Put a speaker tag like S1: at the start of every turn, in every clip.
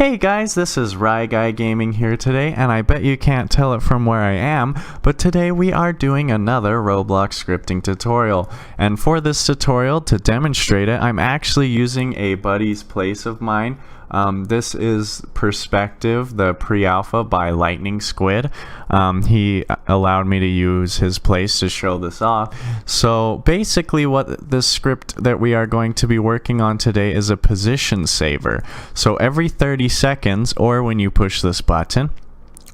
S1: Hey guys, this is RyGuyGaming here today, and I bet you can't tell it from where I am, but today we are doing another Roblox scripting tutorial. And for this tutorial, to demonstrate it, I'm actually using a buddy's place of mine. This is Perspective, the pre-alpha by Lightning Squid. He allowed me to use his place to show this off. So basically what this script that we are going to be working on today is a position saver. So every 30 seconds, or when you push this button,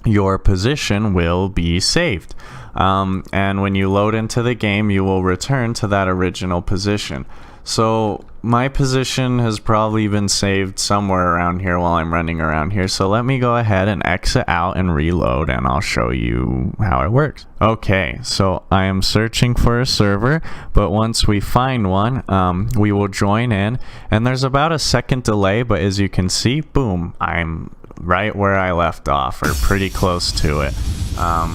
S1: your position will be saved. And when you load into the game, you will return to that original position. So my position has probably been saved somewhere around here while I'm running around here. So let me go ahead and exit out and reload, and I'll show you how it works. Okay, so I am searching for a server, but once we find one, we will join in, and there's about a second delay, but as you can see, boom, I'm right where I left off, or pretty close to it.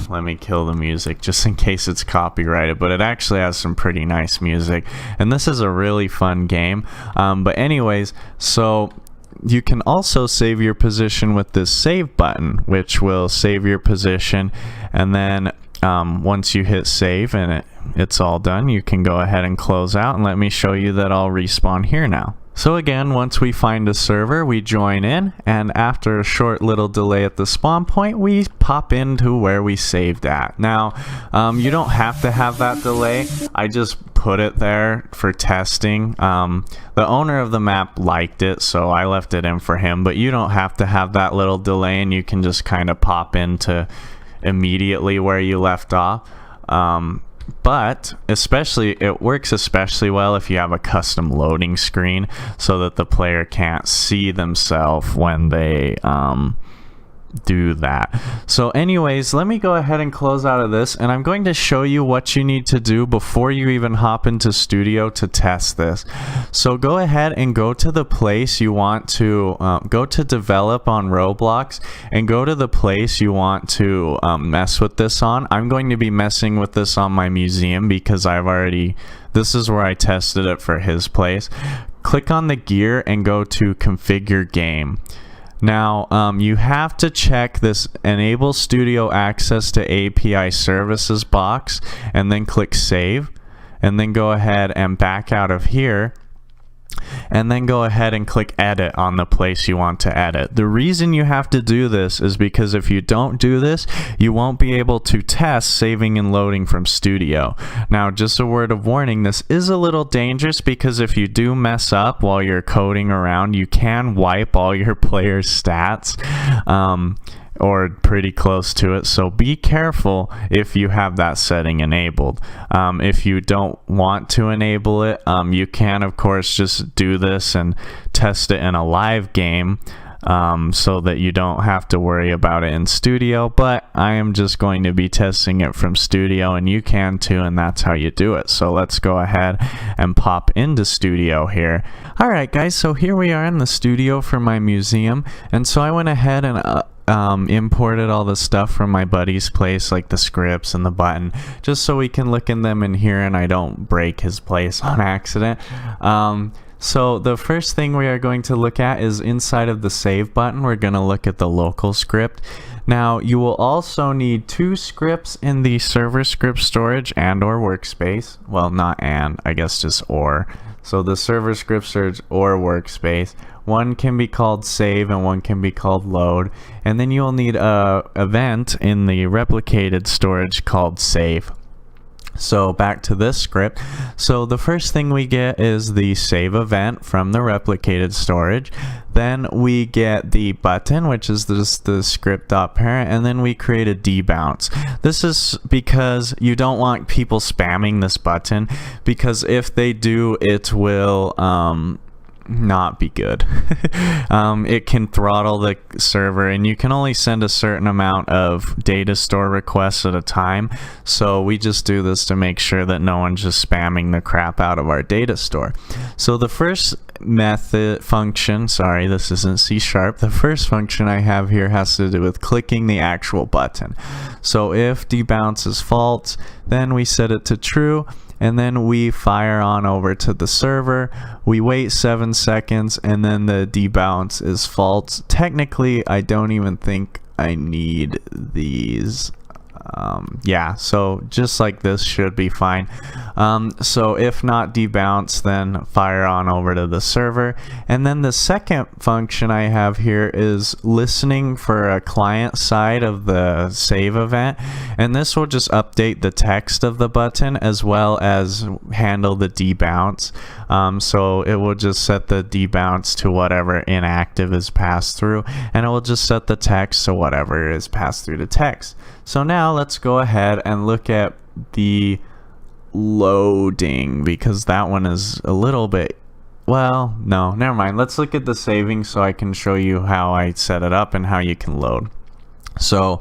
S1: Let me kill the music just in case it's copyrighted, but it actually has some pretty nice music, and this is a really fun game. But anyways, so you can also save your position with this save button, which will save your position, and then once you hit save and it's all done, you can go ahead and close out, and let me show you that I'll respawn here now. So again, once we find a server, we join in, and after a short little delay at the spawn point, we pop into where we saved at. Now, you don't have to have that delay. I just put it there for testing. The owner of the map liked it, so I left it in for him, but you don't have to have that little delay, and you can just kind of pop into immediately where you left off. But it works especially well if you have a custom loading screen so that the player can't see themselves when they do that. So anyways, let me go ahead and close out of this, and I'm going to show you what you need to do before you even hop into Studio to test this. So go ahead and go to the place you want to go to develop on Roblox, and go to the place you want to mess with this on. I'm going to be messing with this on my museum because this is where I tested it for his place. Click on the gear and go to configure game. Now, you have to check this enable studio access to API services box, and then click save, and then go ahead and back out of here, and then go ahead and click edit on the place you want to edit. The reason you have to do this is because if you don't do this, you won't be able to test saving and loading from Studio. Now, just a word of warning, this is a little dangerous because if you do mess up while you're coding around, you can wipe all your players' stats. Or pretty close to it, so be careful if you have that setting enabled. If you don't want to enable it, you can of course just do this and test it in a live game, so that you don't have to worry about it in Studio, but I am just going to be testing it from Studio, and you can too, and that's how you do it. So let's go ahead and pop into Studio here. Alright guys, so here we are in the studio for my museum, and so I went ahead and imported all the stuff from my buddy's place, like the scripts and the button, just so we can look in them in here and I don't break his place on accident. So the first thing we are going to look at is inside of the save button. We're going to look at the local script. Now, you will also need two scripts in the server script storage and or workspace. Well, not and, I guess just or. So the server script storage or workspace. One can be called save and one can be called load. And then you'll need a event in the replicated storage called save. So back to this script. So the first thing we get is the save event from the replicated storage. Then we get the button, which is the script.parent, and then we create a debounce. This is because you don't want people spamming this button, because if they do, it will not be good. It can throttle the server, and you can only send a certain amount of data store requests at a time, so we just do this to make sure that no one's just spamming the crap out of our data store. So the first function, sorry, this isn't C#, the first function I have here has to do with clicking the actual button. So if debounce is false, then we set it to true, and then we fire on over to the server. We wait 7 seconds, and then the debounce is false. Technically, I don't even think I need these. Yeah, so just like this should be fine. So if not debounce, then fire on over to the server. And then the second function I have here is listening for a client side of the save event, and this will just update the text of the button as well as handle the debounce. So it will just set the debounce to whatever inactive is passed through, and it will just set the text to whatever is passed through the text. So now let's go ahead and look at the loading, because that one is a little bit, well, no, never mind. Let's look at the saving so I can show you how I set it up and how you can load. So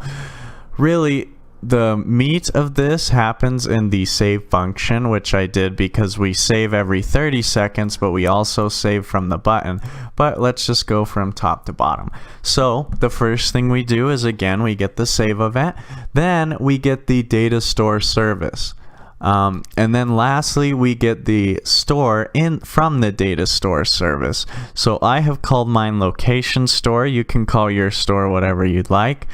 S1: really, the meat of this happens in the save function, which I did because we save every 30 seconds, but we also save from the button. But let's just go from top to bottom. So the first thing we do is, again, we get the save event. Then we get the DataStore service. And then lastly, we get the store from the DataStore service. So I have called mine location store. You can call your store whatever you'd like.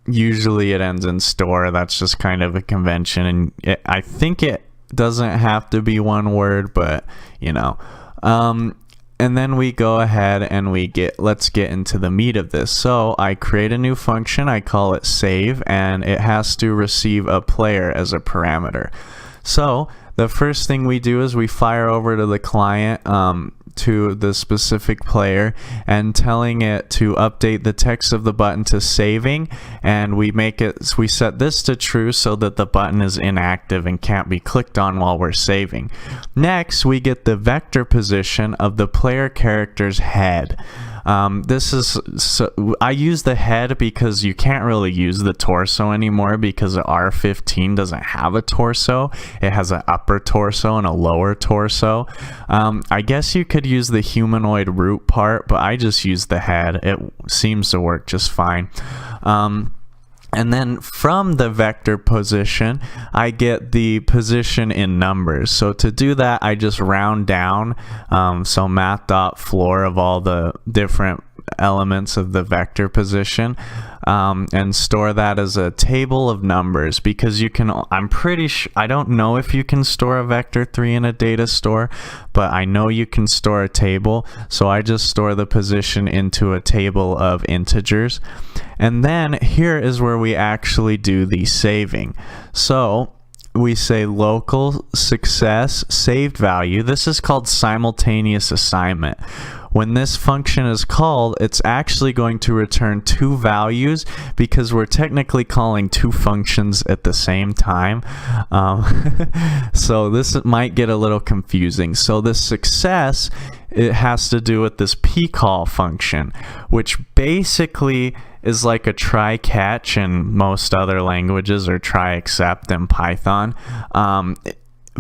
S1: Usually it ends in store. That's just kind of a convention, and I think it doesn't have to be one word, but you know. And then we go ahead and let's get into the meat of this. So I create a new function, I call it save, and it has to receive a player as a parameter. So the first thing we do is we fire over to the client, to the specific player, and telling it to update the text of the button to saving, and we set this to true so that the button is inactive and can't be clicked on while we're saving. Next, we get the vector position of the player character's head. I use the head because you can't really use the torso anymore, because R15 doesn't have a torso. It has an upper torso and a lower torso. I guess you could use the humanoid root part, but I just use the head. It seems to work just fine. And then from the vector position, I get the position in numbers. So to do that, I just round down. So math.floor of all the different elements of the vector position, and store that as a table of numbers, because you can, I'm pretty sure, I don't know if you can store a vector3 in a data store, but I know you can store a table. So I just store the position into a table of integers. And then here is where we actually do the saving. So we say local success saved value. This is called simultaneous assignment. When this function is called, it's actually going to return two values, because we're technically calling two functions at the same time. So this might get a little confusing. So the success, it has to do with this pcall function, which basically is like a try catch in most other languages, or try except in Python.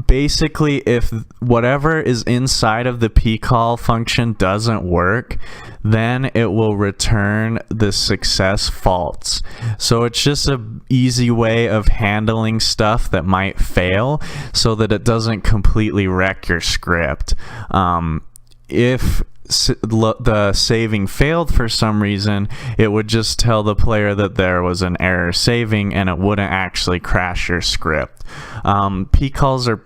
S1: Basically, if whatever is inside of the pcall function doesn't work, then it will return the success false. So it's just an easy way of handling stuff that might fail, so that it doesn't completely wreck your script. If the saving failed for some reason, it would just tell the player that there was an error saving, and it wouldn't actually crash your script. Pcalls are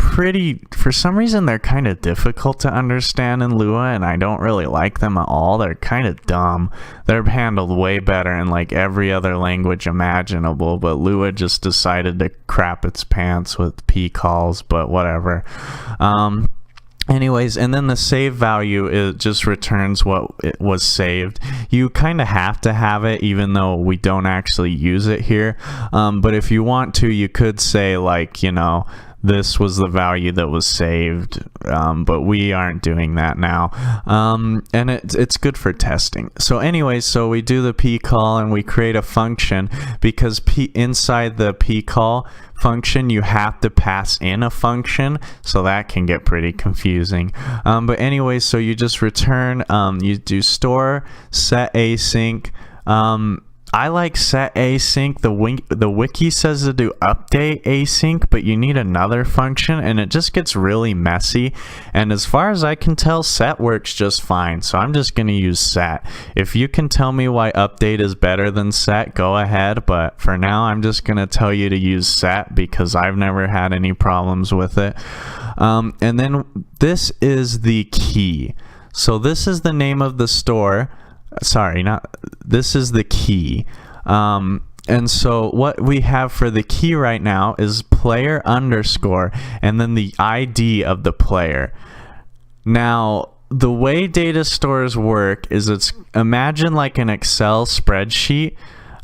S1: for some reason, they're kind of difficult to understand in Lua, and I don't really like them at all. They're kind of dumb. They're handled way better in like every other language imaginable, but Lua just decided to crap its pants with pcalls, but whatever. Anyways, and then the save value, it just returns what it was saved. You kind of have to have it, even though we don't actually use it here. But if you want to, you could say, like, you know, this was the value that was saved, but we aren't doing that now. And it's good for testing. So anyways, so we do the pcall and we create a function, because inside the pcall function you have to pass in a function, so that can get pretty confusing. But anyways, so you just return, you do store set async, I like set async. The wiki says to do update async, but you need another function, and it just gets really messy. And as far as I can tell, set works just fine. So I'm just going to use set. If you can tell me why update is better than set, go ahead. But for now, I'm just going to tell you to use set because I've never had any problems with it. And then this is the key. So this is the name of the store. Sorry, this is the key. And so what we have for the key right now is player underscore and then the ID of the player. Now, the way data stores work is imagine like an Excel spreadsheet.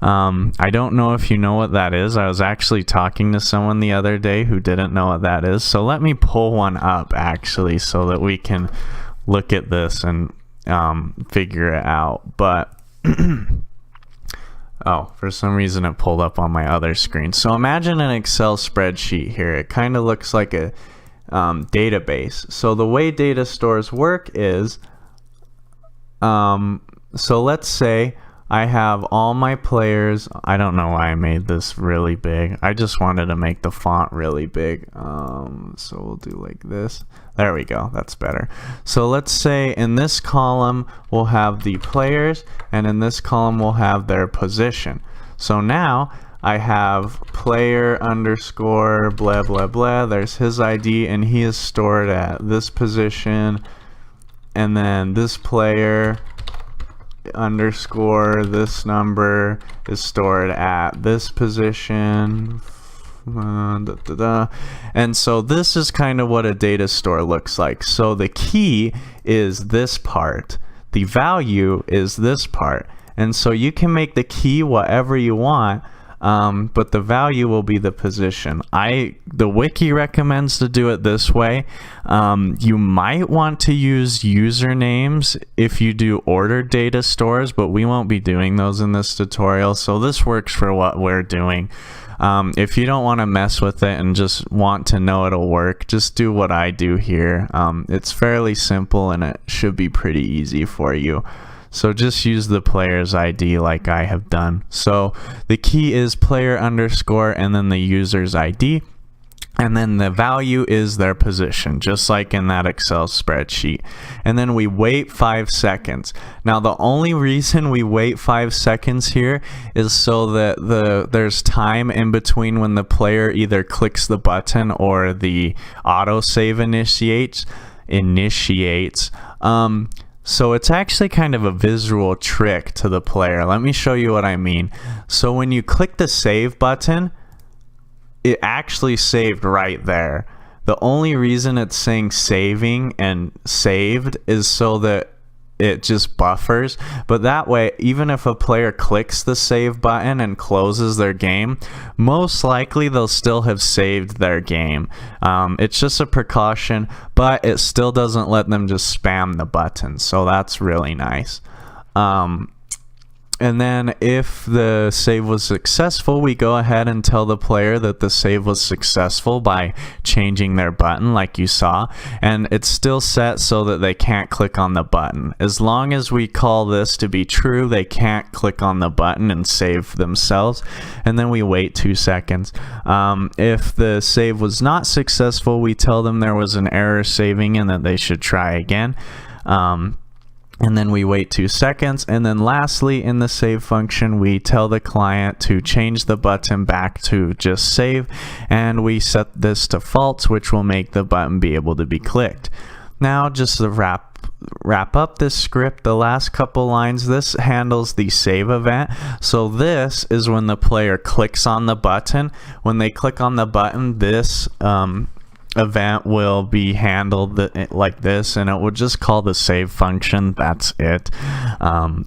S1: I don't know if you know what that is. I was actually talking to someone the other day who didn't know what that is. So let me pull one up actually so that we can look at this and figure it out. But oh, for some reason it pulled up on my other screen. So imagine an Excel spreadsheet here. It kind of looks like a database. So the way data stores work is so let's say I have all my players. I don't know why I made this really big. I just wanted to make the font really big. So we'll do like this. There we go. That's better. So let's say in this column we'll have the players, and in this column we'll have their position. So now I have player underscore blah blah blah. There's his ID, and he is stored at this position, and then this player underscore this number is stored at this position. And so this is kind of what a data store looks like. So the key is this part, the value is this part, and so you can make the key whatever you want, but the value will be the position. The wiki recommends to do it this way. You might want to use usernames if you do ordered data stores, but we won't be doing those in this tutorial, so this works for what we're doing. If you don't want to mess with it and just want to know it'll work, just do what I do here. It's fairly simple and it should be pretty easy for you. So just use the player's ID like I have done. So the key is player underscore and then the user's ID. And then the value is their position, just like in that Excel spreadsheet. And then we wait 5 seconds. Now, the only reason we wait 5 seconds here is so that there's time in between when the player either clicks the button or the autosave initiates. So it's actually kind of a visual trick to the player. Let me show you what I mean. So when you click the save button, it actually saved right there. The only reason it's saying saving and saved is so that it just buffers, but that way even if a player clicks the save button and closes their game, most likely they'll still have saved their game. It's just a precaution, but it still doesn't let them just spam the button, so that's really nice. And then if the save was successful, we go ahead and tell the player that the save was successful by changing their button like you saw. And it's still set so that they can't click on the button. As long as we call this to be true, they can't click on the button and save themselves. And then we wait 2 seconds. If the save was not successful, we tell them there was an error saving and that they should try again. And then we wait 2 seconds, and then lastly in the save function we tell the client to change the button back to just save, and we set this to false, which will make the button be able to be clicked. Now just to wrap up this script, the last couple lines, this handles the save event. So this is when the player clicks on the button. When they click on the button, this event will be handled like this, and it will just call the save function. That's it.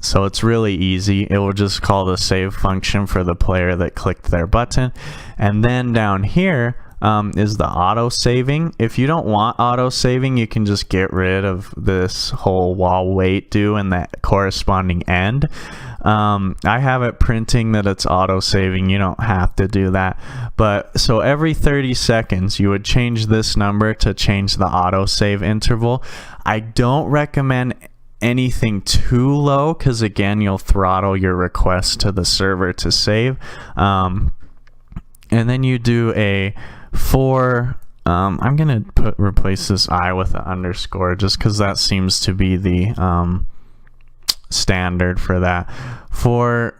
S1: So it's really easy. It will just call the save function for the player that clicked their button. And then down here is the auto saving. If you don't want auto saving, you can just get rid of this whole while wait do and that corresponding end. I have it printing that it's auto saving. You don't have to do that. But so every 30 seconds you would change this number to change the auto save interval. I don't recommend anything too low, because again, you'll throttle your request to the server to save. And then you do a for, I'm gonna replace this I with an underscore, just because that seems to be the standard for that. For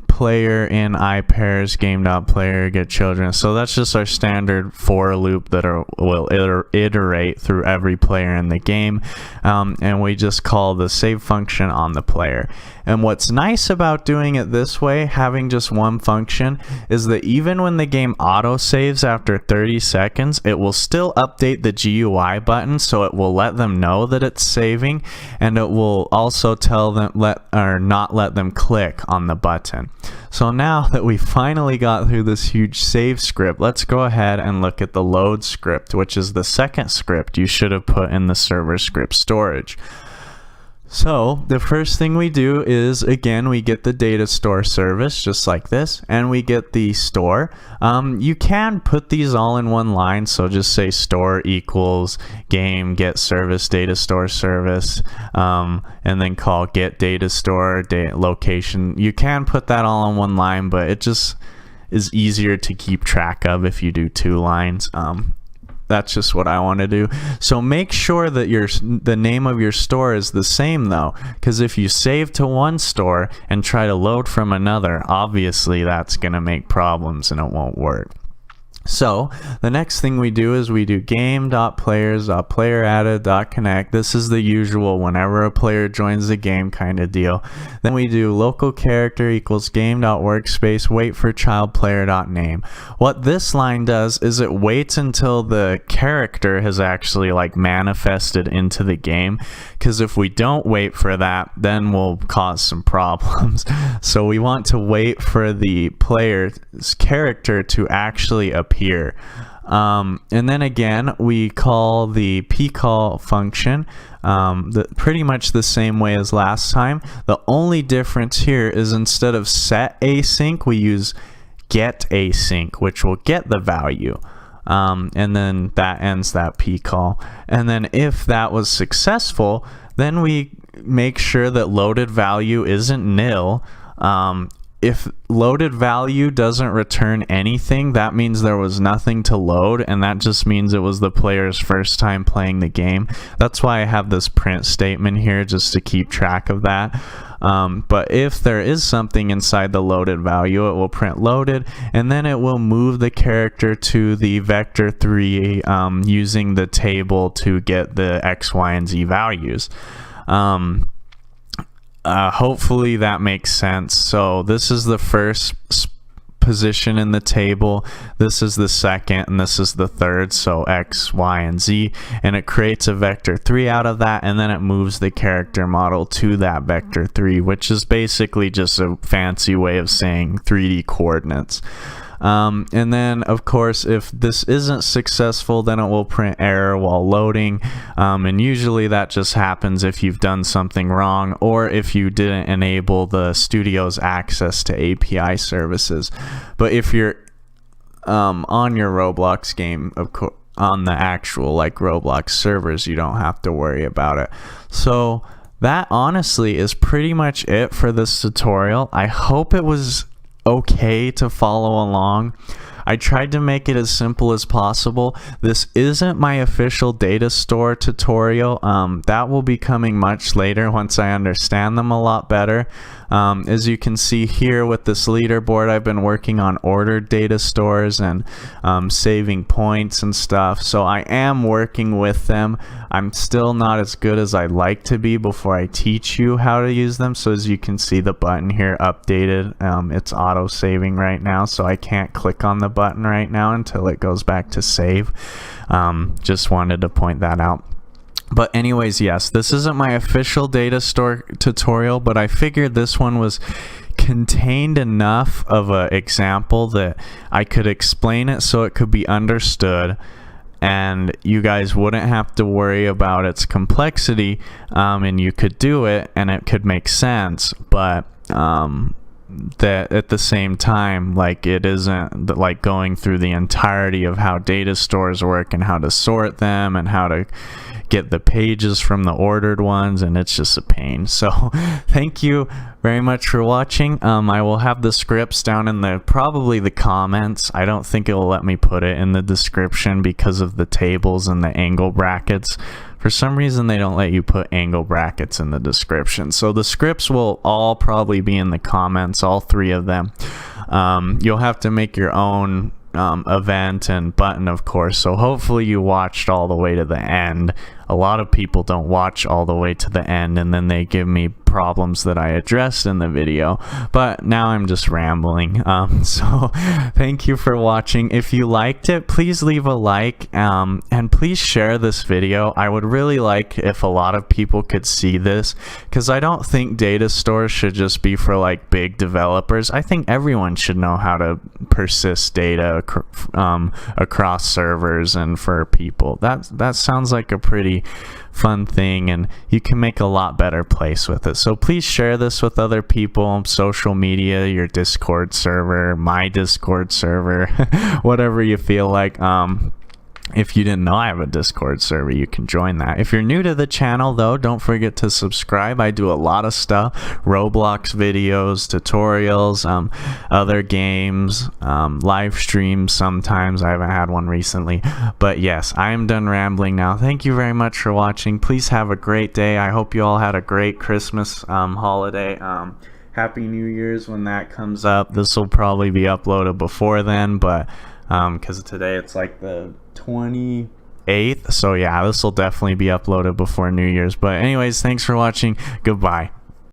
S1: player in I pairs game.player get children. So that's just our standard for loop that will iterate through every player in the game, and we just call the save function on the player. And what's nice about doing it this way, having just one function, is that even when the game auto saves after 30 seconds, it will still update the GUI button, so it will let them know that it's saving, and it will also tell them not let them click on the button. So now that we finally got through this huge save script, let's go ahead and look at the load script, which is the second script you should have put in the server script storage. So the first thing we do is, again, we get the data store service just like this, and we get the store. You can put these all in one line, so just say store equals game get service data store service, and then call get data store location. You can put that all in one line, but it just is easier to keep track of if you do 2 lines. That's just what I want to do. So make sure that the name of your store is the same though, because if you save to one store and try to load from another, obviously that's going to make problems and it won't work. So the next thing we do is we do game.players.playeradded.connect. This is the usual whenever a player joins the game kind of deal. Then we do local character equals game.workspace wait for child player.name. What this line does is it waits until the character has actually like manifested into the game, because if we don't wait for that, then we'll cause some problems. So we want to wait for the player's character to actually appear. And then again, we call the pcall function pretty much the same way as last time. The only difference here is instead of set async, we use get async, which will get the value. And then that ends that pcall. And then if that was successful, then we make sure that loaded value isn't nil. If loaded value doesn't return anything, that means there was nothing to load, and that just means it was the player's first time playing the game. That's why I have this print statement here, just to keep track of that. But if there is something inside the loaded value, it will print loaded, and then it will move the character to the vector 3 using the table to get the X, Y, and Z values. Hopefully that makes sense. So this is the first position in the table, this is the second, and this is the third, so X, Y, and Z, and it creates a vector 3 out of that, and then it moves the character model to that vector 3, which is basically just a fancy way of saying 3D coordinates. And then of course, if this isn't successful, then it will print error while loading, and usually that just happens if you've done something wrong or if you didn't enable the studio's access to API services. But if you're on your Roblox game, of course, on the actual like Roblox servers, you don't have to worry about it. So that honestly is pretty much it for this tutorial. I hope it was okay to follow along. I tried to make it as simple as possible. This isn't my official data store tutorial. That will be coming much later once I understand them a lot better. As you can see here with this leaderboard, I've been working on ordered data stores and saving points and stuff. So I am working with them. I'm still not as good as I'd like to be before I teach you how to use them. So as you can see, the button here updated. It's auto saving right now, so I can't click on the button right now until it goes back to save. Just wanted to point that out. But anyways, yes, this isn't my official data store tutorial, but I figured this one was contained enough of an example that I could explain it so it could be understood and you guys wouldn't have to worry about its complexity, and you could do it and it could make sense, but that at the same time, like, it isn't like going through the entirety of how data stores work and how to sort them and how to get the pages from the ordered ones, and it's just a pain. So thank you very much for watching. I will have the scripts down in probably the comments. I don't think it will let me put it in the description because of the tables and the angle brackets. For some reason, they don't let you put angle brackets in the description. So the scripts will all probably be in the comments, all 3 of them. You'll have to make your own event and button, of course. So hopefully you watched all the way to the end. A lot of people don't watch all the way to the end, and then they give me problems that I addressed in the video. But now I'm just rambling. So thank you for watching. If you liked it, please leave a like, and please share this video. I would really like if a lot of people could see this, because I don't think DataStores should just be for like big developers. I think everyone should know how to persist data across servers and for people. That sounds like a pretty fun thing, and you can make a lot better place with it. So please share this with other people, social media, your Discord server, my Discord server, whatever you feel like. If you didn't know, I have a Discord server. You can join that. If you're new to the channel, though, don't forget to subscribe. I do a lot of stuff. Roblox videos, tutorials, other games, live streams sometimes. I haven't had one recently. But yes, I am done rambling now. Thank you very much for watching. Please have a great day. I hope you all had a great Christmas holiday. Happy New Year's when that comes up. This will probably be uploaded before then, but because today it's like the 28th, so yeah, this will definitely be uploaded before New Year's. But anyways, thanks for watching. Goodbye.